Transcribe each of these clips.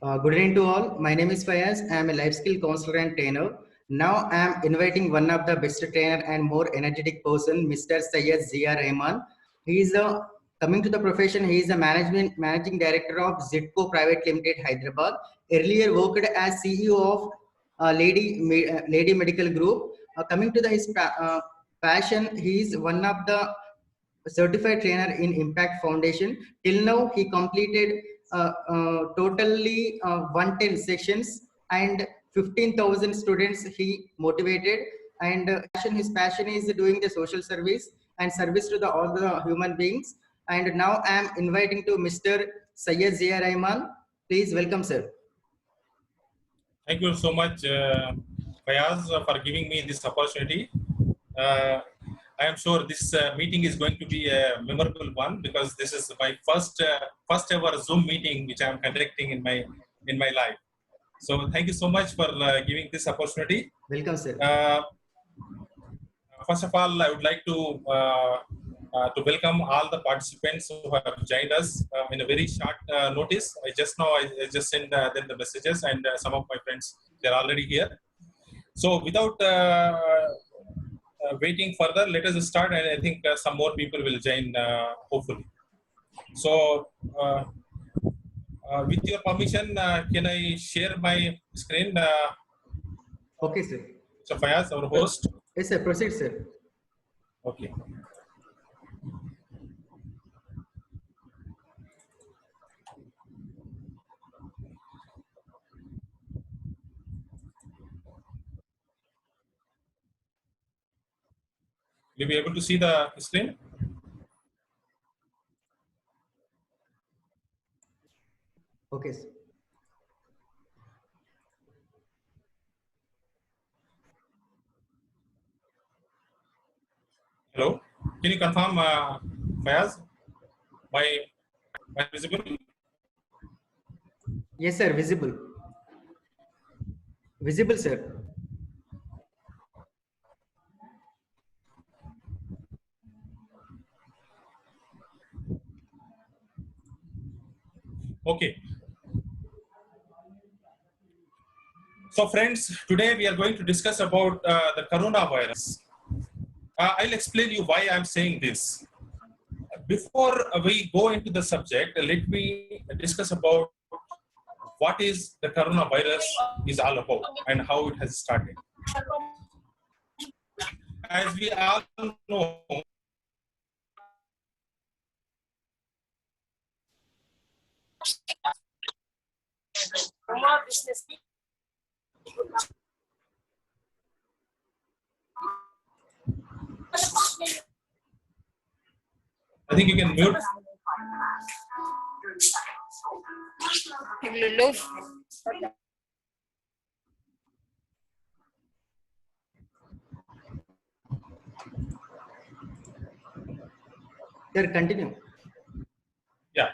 Good evening to all. My name is Fayaz. I am a life skill counselor and trainer. Now I am inviting one of the best trainer and more energetic person, Mr. Syed Zia Rahman. He is coming to the profession. He is the managing director of Zitco Private Limited, Hyderabad. Earlier worked as CEO of Lady Medical Group. Coming to his passion, he is one of the certified trainer in Impact Foundation. Till now, he completed totally 110 sessions and 15,000 students he motivated. And his passion is doing the social service and service to all the human beings. And now I am inviting to Mr. Syed Zia Rahman. Please welcome, sir. Thank you so much, Fayaz, for giving me this opportunity. I am sure this meeting is going to be a memorable one because this is my first ever Zoom meeting which I am conducting in my life. So thank you so much for giving this opportunity. Welcome, sir. First of all, I would like to welcome all the participants who have joined us in a very short notice. I just sent them the messages, and some of my friends, they're already here. So without waiting further, let us start, and I think some more people will join hopefully. So with your permission, can I share my screen? Okay, sir. So Fayaz, our host. Yes, sir. Proceed, sir. Okay. Will you be able to see the screen? Okay, sir. Hello, can you confirm, Fayaz? My visible? Yes, sir. Visible. Visible, sir. Okay. So friends, today we are going to discuss about the coronavirus. I'll explain you why I'm saying this. Before we go into the subject, let me discuss about what is the coronavirus is all about and how it has started. As we all know, I think you can mute. Sir, continue. Yeah.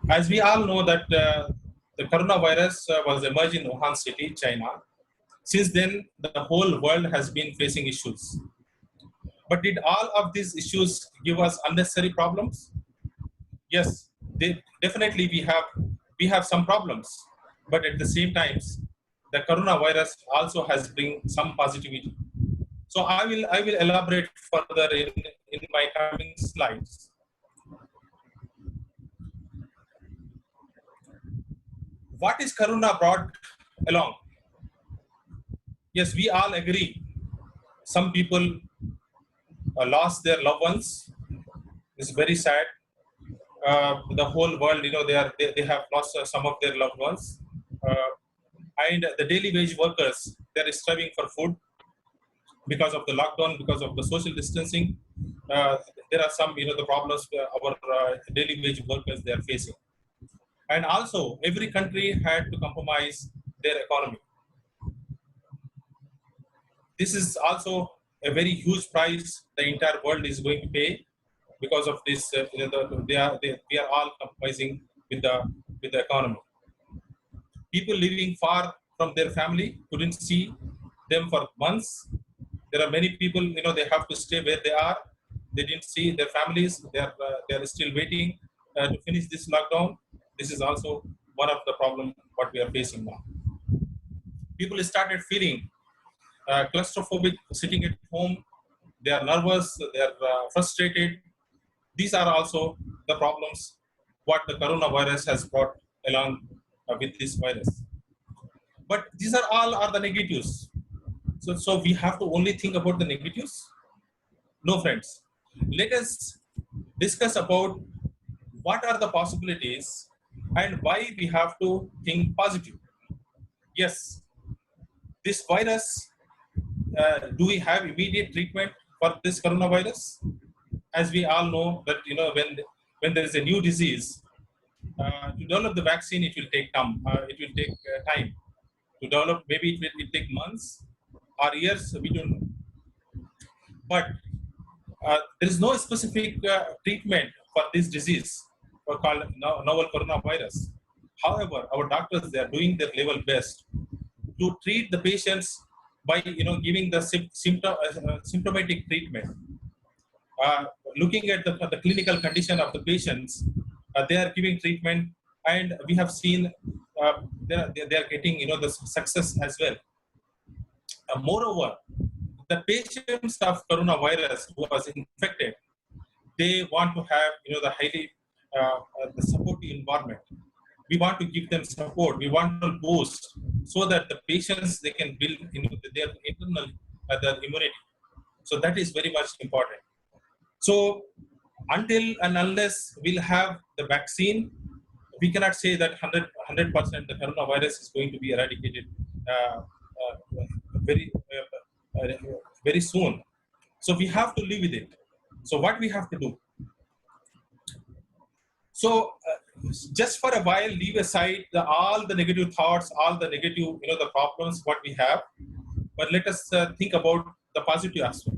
As we all know that the coronavirus was emerged in Wuhan city, China. Since then, the whole world has been facing issues. But did all of these issues give us unnecessary problems? Yes, definitely we have some problems. But at the same time, the coronavirus also has bring some positivity. So I will elaborate further in my coming slides. What is corona brought along? Yes, we all agree. Some people lost their loved ones. It's very sad. The whole world, they have lost some of their loved ones. And the daily wage workers, they're striving for food because of the lockdown, because of the social distancing. There are some, the problems our daily wage workers they are facing. And also, every country had to compromise their economy. This is also a very huge price the entire world is going to pay because of this. We are all compromising with the economy. People living far from their family couldn't see them for months. There are many people, they have to stay where they are. They didn't see their families. They are still waiting to finish this lockdown. This is also one of the problem what we are facing now. People started feeling claustrophobic sitting at home. They are nervous, they are frustrated. These are also the problems what the coronavirus has brought along with this virus. But these are all are the negatives. So we have to only think about the negatives? No, friends. Let us discuss about what are the possibilities and why we have to think positive. Yes, this virus, do we have immediate treatment for this coronavirus? As we all know that when there is a new disease, to develop the vaccine, it will take time. Time to develop. Maybe it will take months or years. We don't know. But there is no specific treatment for this disease, called novel coronavirus. However, our doctors, they are doing their level best to treat the patients by giving the symptomatic treatment. Looking at the clinical condition of the patients, they are giving treatment, and we have seen they are getting the success as well. Moreover, the patients of coronavirus who was infected, they want to have the highly the supportive environment. We want to give them support. We want to boost so that the patients, they can build their internal their immunity. So that is very much important. So until and unless we'll have the vaccine, we cannot say that 100% the coronavirus is going to be eradicated very soon. So we have to live with it. So what we have to do? So just for a while, leave aside all the negative thoughts, all the negative, the problems what we have. But let us think about the positive aspect.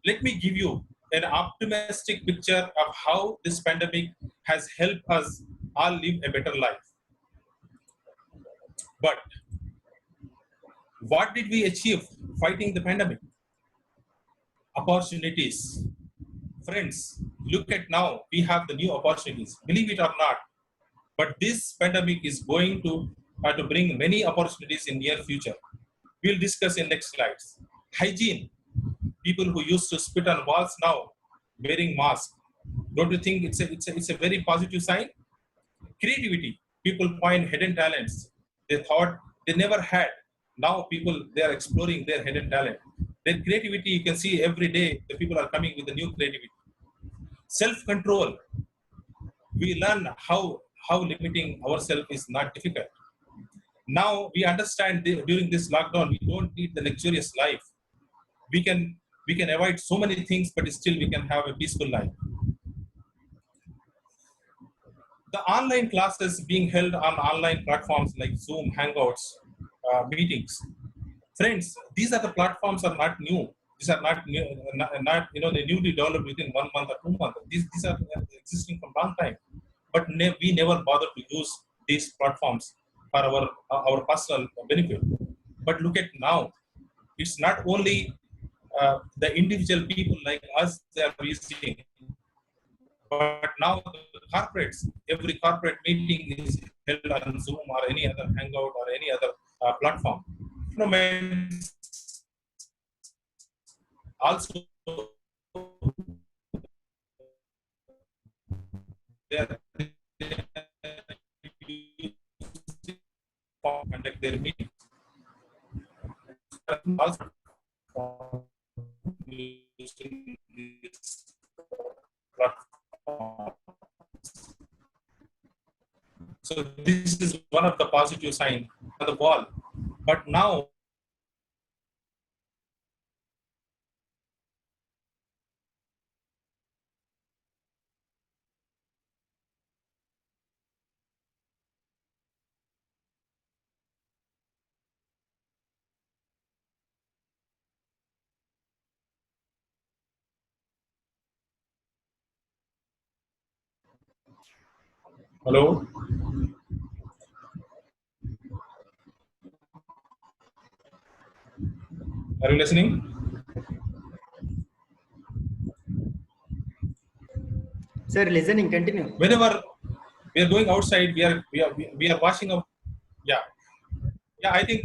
Let me give you an optimistic picture of how this pandemic has helped us all live a better life. But what did we achieve fighting the pandemic? Opportunities. Friends, look at now, we have the new opportunities, believe it or not. But this pandemic is going to bring many opportunities in near future. We'll discuss in next slides. Hygiene. People who used to spit on walls now wearing masks. Don't you think it's a very positive sign? Creativity. People find hidden talents they thought they never had. Now people, they are exploring their hidden talent. Their creativity, you can see every day the people are coming with a new creativity. Self-control. We learn how limiting ourselves is not difficult. Now we understand during this lockdown, we don't need the luxurious life. We can avoid so many things, but still we can have a peaceful life. The online classes being held on online platforms like Zoom, Hangouts, meetings. Friends, these are the platforms are not new. These are not new, they newly developed within 1 month or 2 months. These are existing from long time, but we never bother to use these platforms for our personal benefit. But look at now, it's not only the individual people like us they are using, but now the corporates, every corporate meeting is held on Zoom or any other Hangout or any other platform. Also, they are conduct their meetings. Also, using this platform. So this is one of the positive signs on the wall. But now, hello? Are you listening? Sir, listening, continue. Whenever We are going outside. We are washing up. Yeah, yeah. I think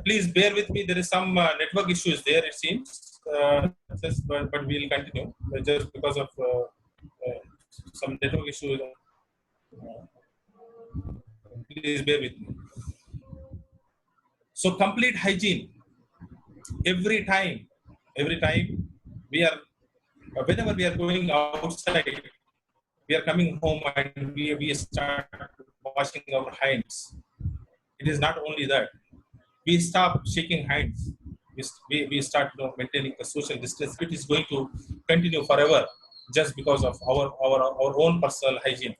please bear with me. There is some network issues there. It seems. But we'll continue just because of uh, some network issues. Please bear with me. So complete hygiene every time we are whenever we are going outside, we are coming home and we start washing our hands. It is not only that. We stop shaking hands. We start maintaining the social distance, which is going to continue forever just because of our own personal hygiene.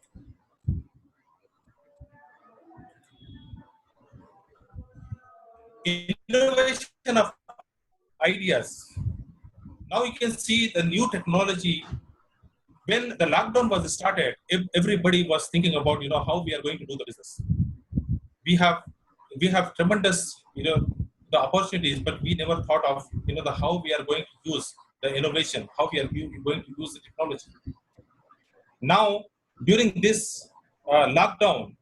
Innovation of ideas. Now you can see the new technology. When the lockdown was started, everybody was thinking about how we are going to do the business. We have tremendous the opportunities, but we never thought of the how we are going to use the innovation, how we are going to use the technology. Now during this lockdown,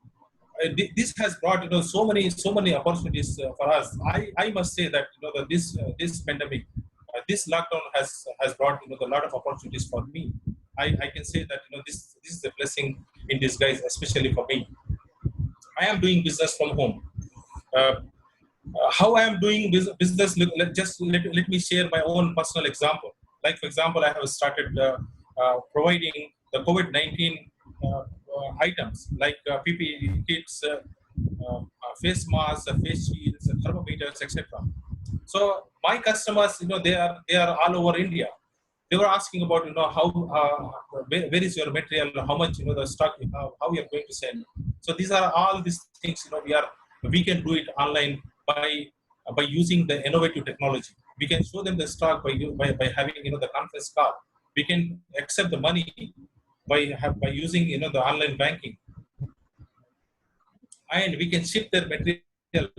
this has brought so many opportunities for us. I must say that that this pandemic, this lockdown has brought a lot of opportunities for me. I can say that this is a blessing in disguise, especially for me. I am doing business from home. Uh, how I am doing business, let me share my own personal example. Like, for example, I have started providing the COVID-19 items like PPE kits, face masks, face shields, thermometers, etc. So my customers, they are all over India. They were asking about how where is your material, how much the stock, how you are going to send. So these are all these things we can do it online by using the innovative technology. We can show them the stock by having the conference call. We can accept the money by using the online banking, and we can ship their material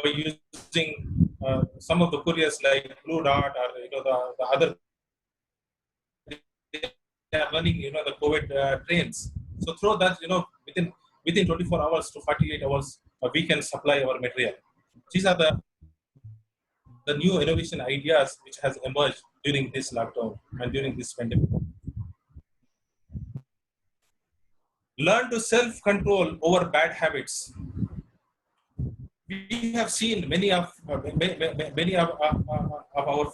by using some of the couriers like Blue Dart, or the other. They are running the COVID trains. So through that, within 24 hours to 48 hours, we can supply our material. These are the new innovation ideas which has emerged during this lockdown and during this pandemic. Learn to self-control over bad habits. We have seen many of our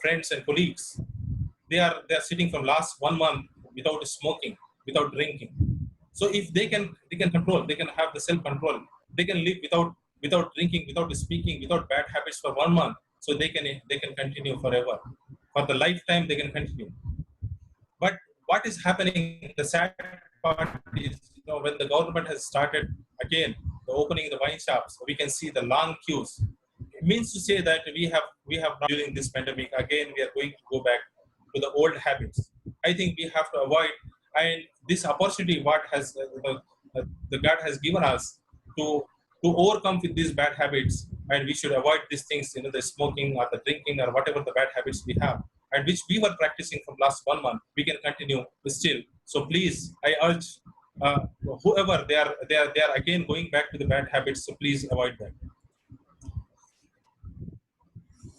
friends and colleagues. They are sitting from last 1 month without smoking, without drinking. So if they can control, they can have the self-control. They can live without drinking, without speaking, without bad habits for 1 month. So they can continue forever. For the lifetime, they can continue. But what is happening? The sad part is, when the government has started again the opening the wine shops, we can see the long queues. It means to say that we have during this pandemic again we are going to go back to the old habits. I think we have to avoid, and this opportunity what has the God has given us to overcome with these bad habits, and we should avoid these things, the smoking or the drinking or whatever the bad habits we have, and which we were practicing from last 1 month. We can continue still. So please, I urge whoever they are again going back to the bad habits. So please avoid that.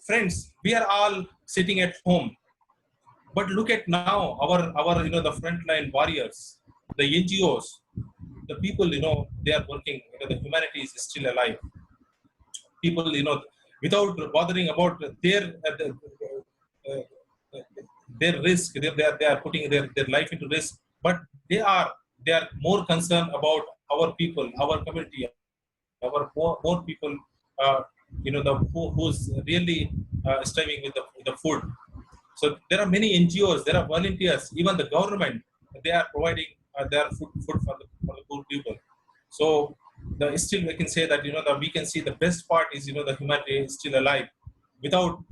Friends, we are all sitting at home, but look at now our the frontline warriors, the NGOs, the people they are working. The humanity is still alive. People without bothering about their risk, they are putting their life into risk, but they are more concerned about our people, our community, our more people, who's really striving with the food. So there are many NGOs, there are volunteers, even the government, they are providing their food for the poor people. So still we can say that that we can see the best part is the humanity is still alive, without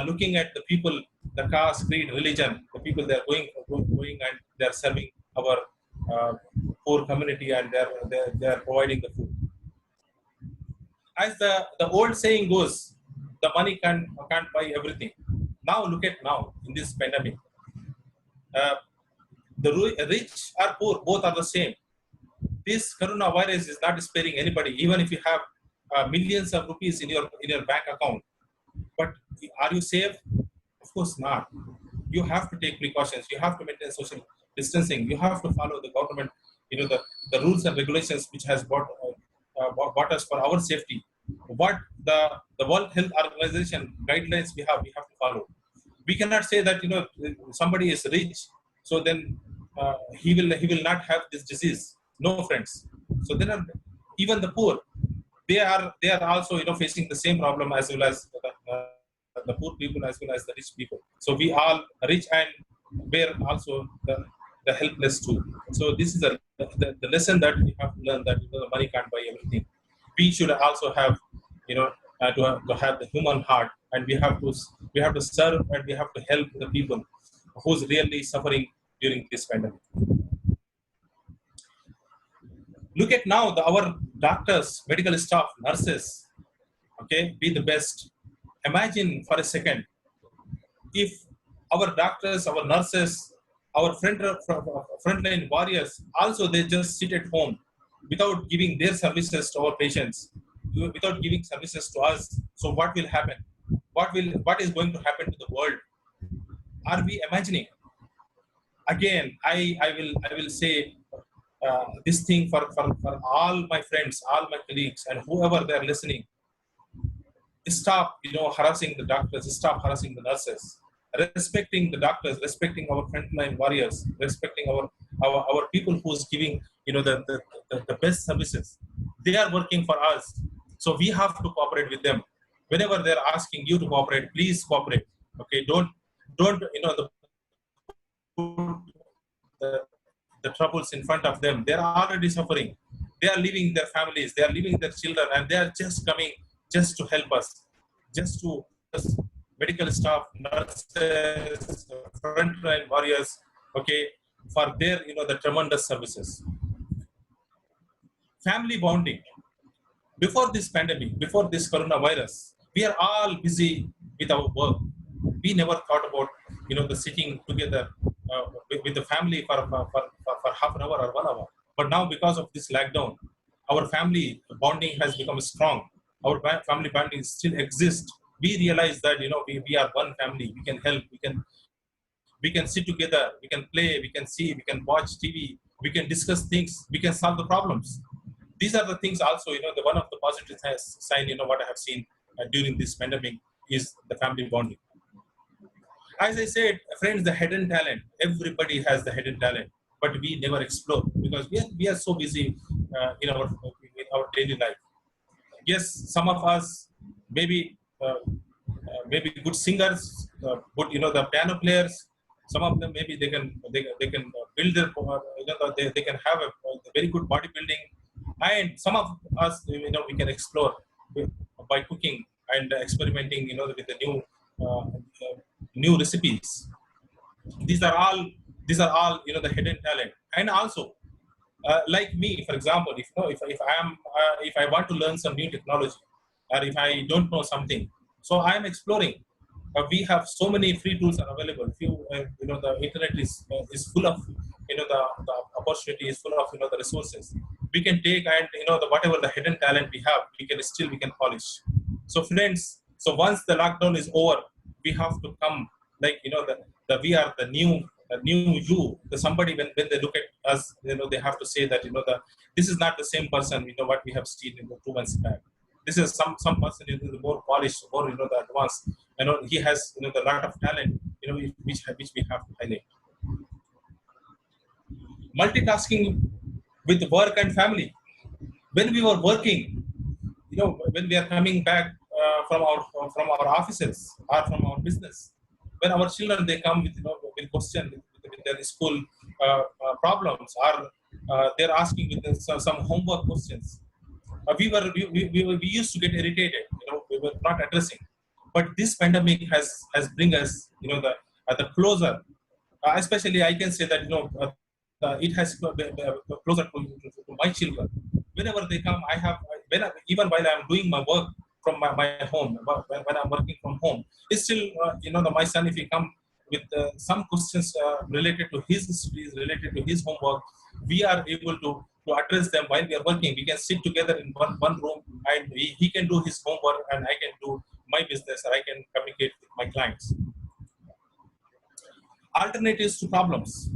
looking at the people, the caste, creed, religion. The people they are going and they are serving our poor community, and they are providing the food. As the old saying goes, the money can't buy everything. Now look at now in this pandemic, the rich or poor, both are the same. this coronavirus is not sparing anybody, even if you have millions of rupees in your bank account. But are you safe? Of course not. You have to take precautions. You have to maintain social distancing. You have to follow the government, the rules and regulations which has brought us for our safety. What the World Health Organization guidelines we have to follow. We cannot say that somebody is rich, so then he will not have this disease. No, friends. So then even the poor, they are also facing the same problem as well as the poor people as well as the rich people. So we all rich and we're also the helpless too. So this is the lesson that we have to learn, that the money can't buy everything. We should also have to have the human heart, and we have to serve, and we have to help the people who's really suffering during this pandemic. Look at now our doctors, medical staff, nurses. Okay, be the best. Imagine for a second if our doctors, our nurses, our frontline warriors also they just sit at home without giving their services to our patients, without giving services to us. So what will happen? What is going to happen to the world? Are we imagining? Again, I will say this thing for all my friends, all my colleagues, and whoever they are listening. Stop, harassing the doctors. Stop harassing the nurses. Respecting the doctors, respecting our frontline warriors, respecting our people who's giving the best services. They are working for us, so we have to cooperate with them. Whenever they're asking you to cooperate, please cooperate. Okay, don't the troubles in front of them. They are already suffering. They are leaving their families. They are leaving their children, and they are just coming just to help us, just to medical staff, nurses, frontline warriors, okay, for their the tremendous services. Family bonding. Before this pandemic, before this coronavirus, we are all busy with our work. We never thought about the sitting together with the family for half an hour or 1 hour. But now, because of this lockdown, our family bonding has become strong. Our family bonding still exists. We realize that we are one family. We can help. We can sit together. We can play. We can see. We can watch TV. We can discuss things. We can solve the problems. These are the things also. The one of the positive sign. What I have seen during this pandemic is the family bonding. As I said, friends, the hidden talent. Everybody has the hidden talent, but we never explore because we are so busy in our daily life. Yes, some of us maybe good singers, good the piano players. Some of them maybe they can build their they can have a very good bodybuilding, and some of us we can explore by cooking and experimenting with the new recipes. These are all the hidden talent. And also like me, for example, if I want to learn some new technology, or if I don't know something, so I am exploring. We have so many free tools are available. The internet is full of the opportunity is full of the resources. We can take and whatever the hidden talent we have, we can polish. So friends, so once the lockdown is over, we have to come like we are the new you. Somebody when they look at us, they have to say that this is not the same person what we have seen in the 2 months back. This is some person more polished, more the advanced. He has the lot of talent which we have to highlight. Multitasking with work and family. When we were working, when we are coming back from our offices or from our business, when our children they come with with question with their school problems, or they're asking with some homework questions, we used to get irritated. We were not addressing. But this pandemic has bring us the closer. Especially I can say that it has closer to my children. Whenever they come, even while I'm doing my work from my home, when I'm working from home, it's still my son, if he come with some questions related to his studies, related to his homework, we are able to address them while we are working. We can sit together in one room, and he can do his homework and I can do my business, or I can communicate with my clients. Alternatives to problems.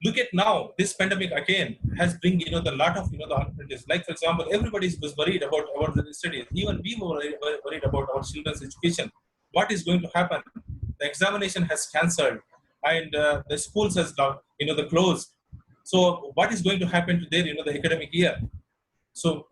Look at now, this pandemic again has bring the lot of the alternatives. Like for example, everybody was worried about the studies. Even we were worried about our children's education. What is going to happen? The examination has cancelled, and the schools has the closed. So what is going to happen to their the academic year? So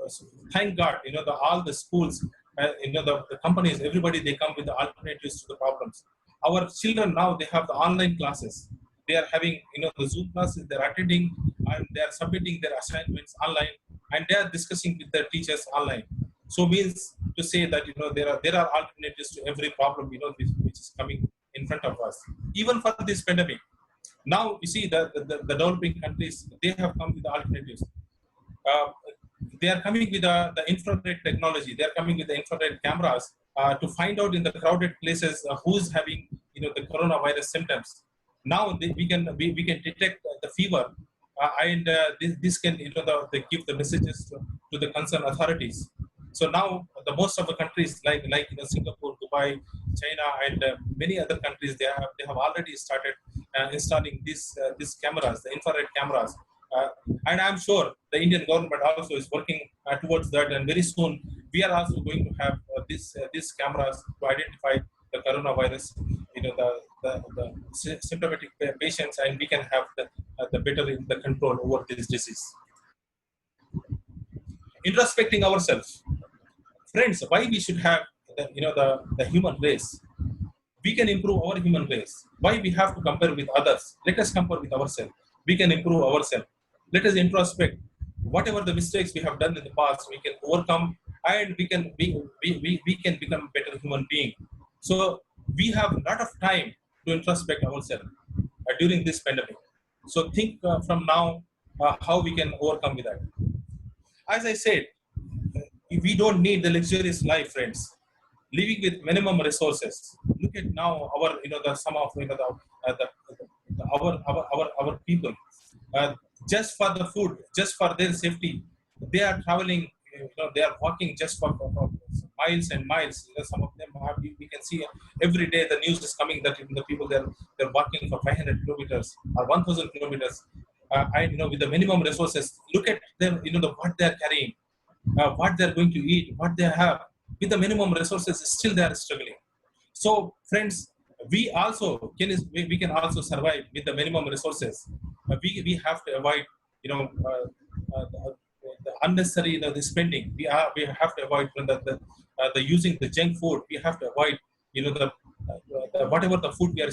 thank God, all the schools, the companies, everybody, they come with the alternatives to the problems. Our children now, they have the online classes. They are having, the Zoom classes, they're attending, and they are submitting their assignments online, and they are discussing with their teachers online. So means to say that, there are alternatives to every problem, which is coming in front of us. Even for this pandemic. Now, you see the developing countries, they have come with the alternatives. They are coming with the infrared technology. They are coming with the infrared cameras to find out in the crowded places who's having the coronavirus symptoms. Now we can detect the fever, and this can they give the messages to the concerned authorities. So now the most of the countries like Singapore, Dubai, China, and many other countries, they have already started installing these cameras, the infrared cameras. And I'm sure the Indian government also is working towards that, and very soon we are also going to have these cameras to identify the coronavirus, the symptomatic patients, and we can have the better the control over this disease. Introspecting ourselves, friends, why we should have the human race? We can improve our human race. Why we have to compare with others? Let us compare with ourselves. We can improve ourselves. Let us introspect. Whatever the mistakes we have done in the past, we can overcome, and we can become a better human being. So we have a lot of time to introspect ourselves during this pandemic. So think from now how we can overcome with that. As I said, we don't need the luxurious life, friends. Living with minimum resources. Look at now our the some of our people. Just for the food, just for their safety, they are traveling. They are walking just for miles and miles. Some of them have, we can see every day the news is coming that the people they're walking for 500 kilometers or 1,000 kilometers. And with the minimum resources, look at them. What they are carrying, what they are going to eat, what they have. With the minimum resources, still they are struggling. So, friends, we can also survive with the minimum resources. We have to avoid the unnecessary the spending. We have to avoid the using the junk food. We have to avoid the whatever the food we are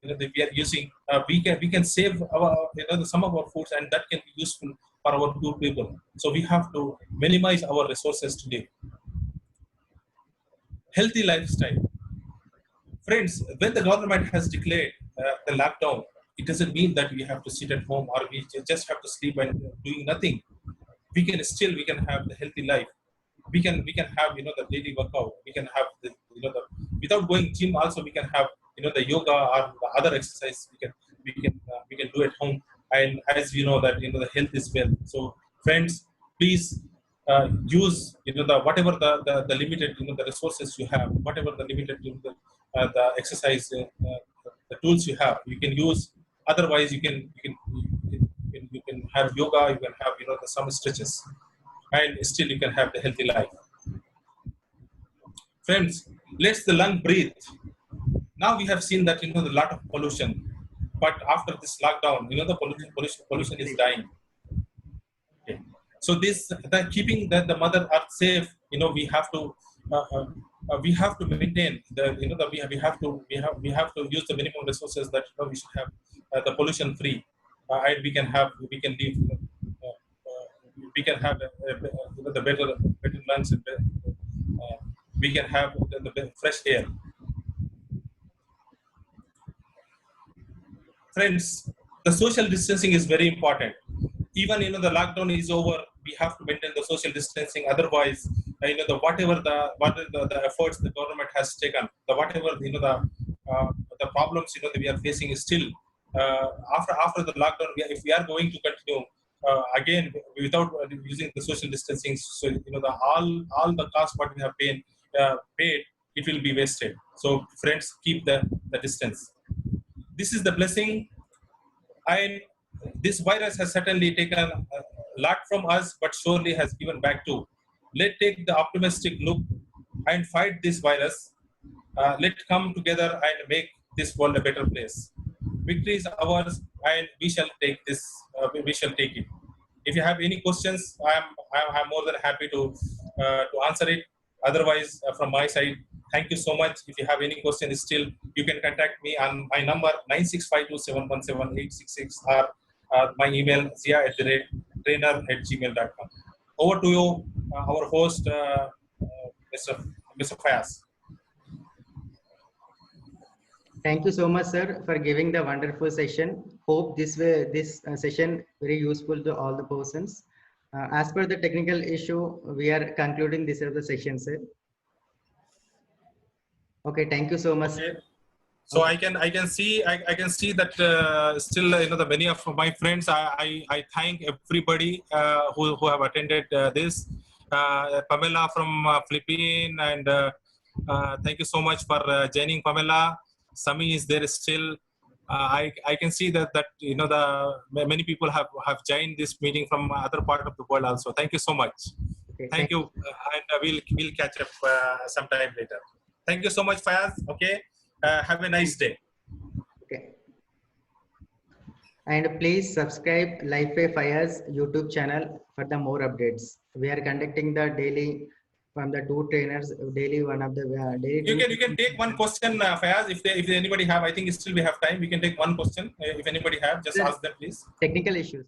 we are using. We can save our some of our foods, and that can be useful for our poor people. So we have to minimize our resources today. Healthy lifestyle. Friends, when the government has declared the lockdown, it doesn't mean that we have to sit at home or we just have to sleep and doing nothing. We can have the healthy life. We can have the daily workout. We can have the without going gym also we can have the yoga or the other exercise we can do at home. And as you know that the health is wealth. So friends, please use the whatever the limited the resources you have, whatever the limited the exercise the tools you have, you can use. Otherwise you can have yoga, you can have the some stretches, and still you can have the healthy life. Friends, let the lung breathe. Now we have seen that the lot of pollution, but after this lockdown the pollution is dying. Okay. So this keeping the mother earth safe, we have to maintain we have to use the minimum resources that we should have the pollution free, and we can live we can have the better lungs, and we can have the fresh air. Friends, the social distancing is very important. Even the lockdown is over, we have to maintain the social distancing. Otherwise, whatever the efforts the government has taken, the whatever the problems that we are facing is still after the lockdown, if we are going to continue again without using the social distancing, so all the cost what we have paid, it will be wasted. So friends, keep the distance. This is the blessing, and this virus has certainly taken a lot from us, but surely has given back too. Let's take the optimistic look and fight this virus. Let's come together and make this world a better place. Victory is ours, and we shall take this. We shall take it. If you have any questions, I'm more than happy to answer it. Otherwise, from my side, thank you so much. If you have any questions still, you can contact me on my number 9652717866 or my email zia@trainer@gmail.com. Over to you, our host, Mr. Fayaz. Thank you so much, sir, for giving the wonderful session. Hope this session very useful to all the persons. As per the technical issue, we are concluding this of the session, sir. Okay, thank you so much. Okay. So I can see that still the many of my friends. I thank everybody who have attended this. Pamela from Philippines, and thank you so much for joining, Pamela. Sami is there still. I can see that the many people have joined this meeting from other part of the world also. Thank you so much. Okay, Thank you, and we'll catch up sometime later. Thank you so much, Fayaz. Okay, have a nice day. Okay. And please subscribe Lifeway Fayaz YouTube channel for the more updates. We are conducting the daily from the two trainers daily. One of the daily. You can take one question, Fayaz. If anybody have, I think still we have time. We can take one question. If anybody have, just ask them, please. Technical issues.